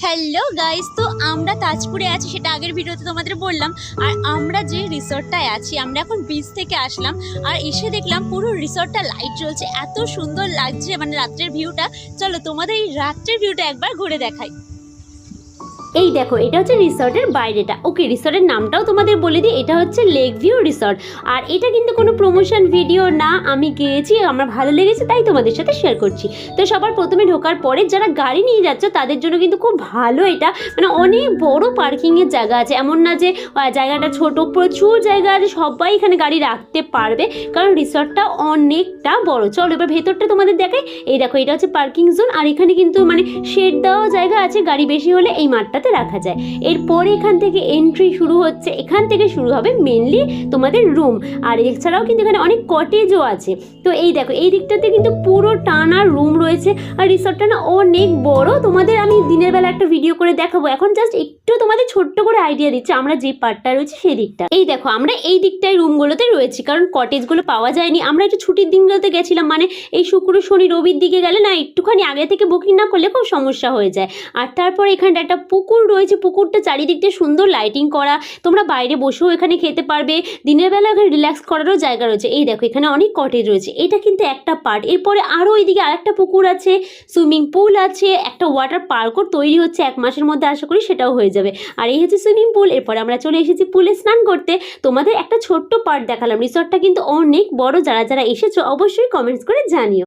Hello guys, তো আমরা তাজপুরে আছি, সেটা আগের ভিডিওতে তোমাদের বললাম। আর আমরা যে রিসর্টটায় আছি, আমরা এখন বিচ থেকে আসলাম আর এসে দেখলাম পুরো রিসর্টটা লাইট জ্বলছে, এত সুন্দর লাগছে মানে রাত্রের ভিউটা। চলো তোমাদের এই রাত্রের ভিউটা একবার ঘুরে দেখাই। এই দেখো, এটা হচ্ছে রিসর্টের বাইরেটা। ওকে, রিসর্টের নামটাও তোমাদের বলে দিই, এটা হচ্ছে লেক ভিউ রিসর্ট। আর এটা কিন্তু কোনো প্রমোশন ভিডিও না, আমি গিয়েছি, আমার ভালো লেগেছে তাই তোমাদের সাথে শেয়ার করছি। তো সবার প্রথমে ঢোকার পরে যারা গাড়ি নিয়ে যাচ্ছ তাদের জন্য কিন্তু খুব ভালো এটা, মানে অনেক বড় পার্কিংয়ের জায়গা আছে, এমন না যে জায়গাটা ছোট, প্রচুর জায়গা আছে, সবাই এখানে গাড়ি রাখতে পারবে কারণ রিসর্টটা অনেকটা বড়। চলো এবার ভেতরটা তোমাদের দেখাই। এই দেখো, এটা হচ্ছে পার্কিং জোন আর এখানে কিন্তু মানে শেড দেওয়া জায়গা আছে, গাড়ি বেশি হলে এই মাঠটা রাখা যায়। এরপরে এখান থেকে এন্ট্রি শুরু হচ্ছে, এখান থেকে শুরু হবে মেনলি তোমাদের রুম। আর এছাড়াও কিন্তু এখানে অনেক কটেজও আছে। তো এই দেখো, এই দিকটাতে কিন্তু পুরো টানা রুম রয়েছে আর রিসর্টটা না অনেক বড়। তোমাদের আমি দিনের বেলা একটা ভিডিও করে দেখাবো, এখন জাস্ট একটু তোমাদের ছোট্ট করে আইডিয়া দিচ্ছি আমরা যে পার্টটা রয়েছে সেই দিকটা। এই দেখো, আমরা এই দিকটায় রুমগুলোতে রয়েছি কারণ কটেজগুলো পাওয়া যায়নি। আমরা একটু ছুটির দিনগুলোতে গেছিলাম, মানে এই শুক্র শনি রবির দিকে গেলে না একটুখানি আগে থেকে বুকিং না করলে খুব সমস্যা হয়ে যায়। আর তারপর এখানটা একটা পুকুর রয়েছে, পুকুরটা চারিদিকটা সুন্দর লাইটিং করা, তোমরা বাইরে বসেও এখানে খেতে পারবে, দিনের বেলা এখানে রিল্যাক্স করারও জায়গা রয়েছে। এই দেখো, এখানে অনেক কটেজ রয়েছে, এটা কিন্তু একটা পার্ট। এরপরে আরও এইদিকে আরেকটা পুকুর আছে, সুইমিং পুল আছে, একটা ওয়াটার পার্কও তৈরি হচ্ছে, 1 মাসের মধ্যে আশা করি সেটাও হয়ে যাবে। আর এই হচ্ছে সুইমিং পুল। এরপরে আমরা চলে এসেছি পুলে স্নান করতে। তোমাদের একটা ছোট্ট পার্ট দেখালাম, রিসর্টটা কিন্তু অনেক বড়। যারা যারা এসেছো অবশ্যই কমেন্টস করে জানিও।